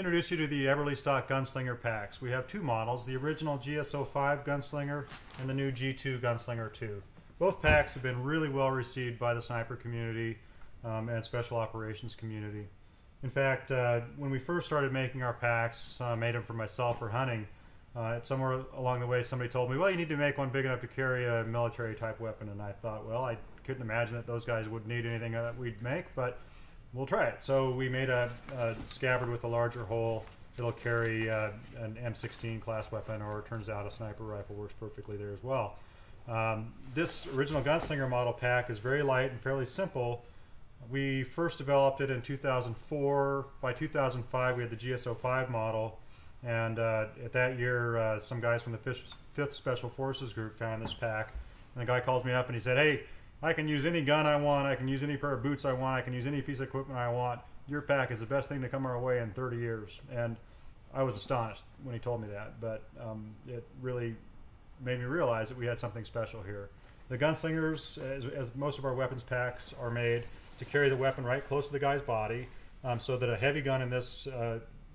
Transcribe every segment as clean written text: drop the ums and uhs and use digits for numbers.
introduce you to the Eberlestock Gunslinger packs. We have two models, the original GS05 Gunslinger and the new G2 Gunslinger II. Both packs have been really well received by the sniper community and special operations community. In fact, when we first started making our packs, made them for myself for hunting, somewhere along the way somebody told me, well, you need to make one big enough to carry a military type weapon, and I thought, well, I couldn't imagine that those guys would need anything that we'd make, but we'll try it. So we made a scabbard with a larger hole. It'll carry an M16 class weapon, or it turns out a sniper rifle works perfectly there as well. This original Gunslinger model pack is very light and fairly simple. We first developed it in 2004. By 2005 we had the GS05 model, and at that year some guys from the 5th Special Forces group found this pack, and the guy called me up and he said, hey, I can use any gun I want, I can use any pair of boots I want, I can use any piece of equipment I want. Your pack is the best thing to come our way in 30 years. And I was astonished when he told me that, but it really made me realize that we had something special here. The Gunslingers, as most of our weapons packs, are made to carry the weapon right close to the guy's body, so that a heavy gun in this,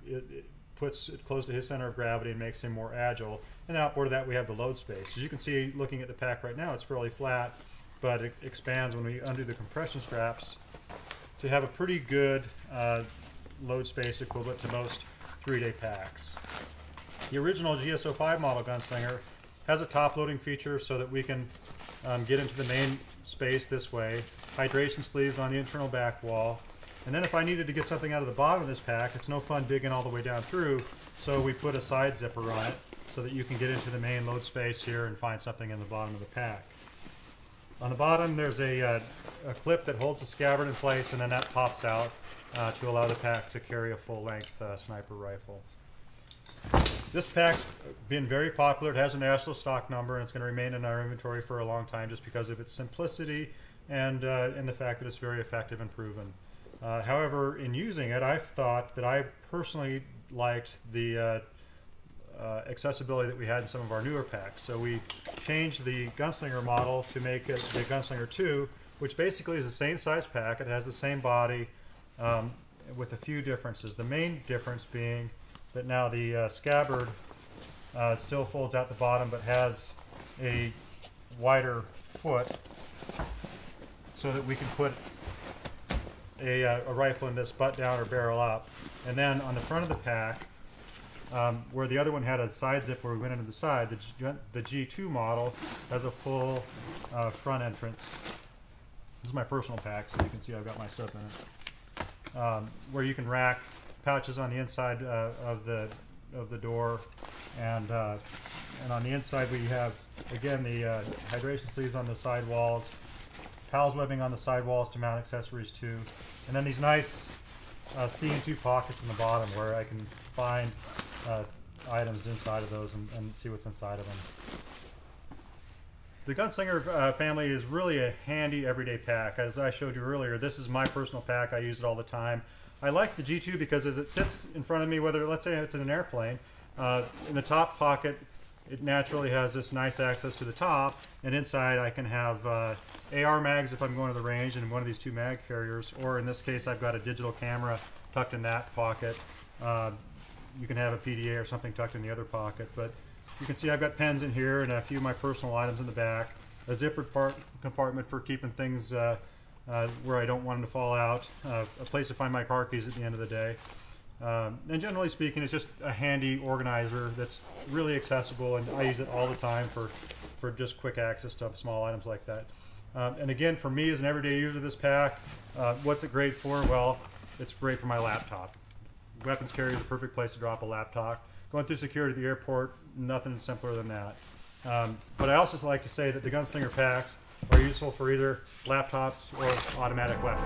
it puts it close to his center of gravity and makes him more agile. And outboard of that we have the load space. As you can see, looking at the pack right now, it's fairly flat, but it expands when we undo the compression straps to have a pretty good load space equivalent to most 3-day packs. The original GS05 model Gunslinger has a top loading feature so that we can get into the main space this way, hydration sleeves on the internal back wall, and then if I needed to get something out of the bottom of this pack, it's no fun digging all the way down through, so we put a side zipper on it so that you can get into the main load space here and find something in the bottom of the pack. On the bottom there's a clip that holds the scabbard in place, and then that pops out to allow the pack to carry a full-length sniper rifle. This pack's been very popular. It has a national stock number, and it's going to remain in our inventory for a long time just because of its simplicity and the fact that it's very effective and proven. However, in using it, I've thought that I personally liked the accessibility that we had in some of our newer packs. So we changed the Gunslinger model to make it the Gunslinger II, which basically is the same size pack. It has the same body with a few differences. The main difference being that now the scabbard still folds out the bottom but has a wider foot so that we can put a rifle in this butt down or barrel up. And then on the front of the pack, where the other one had a side zip where we went into the side, the G2 model has a full front entrance. This is my personal pack, so you can see I've got my stuff in it, where you can rack pouches on the inside of the door, and on the inside we have again the hydration sleeves on the side walls, PALS webbing on the side walls to mount accessories to, and then these nice C&2 pockets in the bottom where I can find items inside of those and see what's inside of them. The Gunslinger family is really a handy everyday pack. As I showed you earlier, this is my personal pack. I use it all the time. I like the G2 because as it sits in front of me, whether let's say it's in an airplane, in the top pocket it naturally has this nice access to the top, and inside I can have AR mags if I'm going to the range and one of these 2 mag carriers, or in this case I've got a digital camera tucked in that pocket. You can have a PDA or something tucked in the other pocket, but you can see I've got pens in here and a few of my personal items in the back, a zippered compartment for keeping things where I don't want them to fall out, a place to find my car keys at the end of the day. And generally speaking, it's just a handy organizer that's really accessible, and I use it all the time for just quick access to small items like that. And again, for me as an everyday user of this pack, what's it great for? Well, it's great for my laptop. Weapons carrier is the perfect place to drop a laptop. Going through security at the airport, nothing simpler than that. But I also like to say that the Gunslinger packs are useful for either laptops or automatic weapons.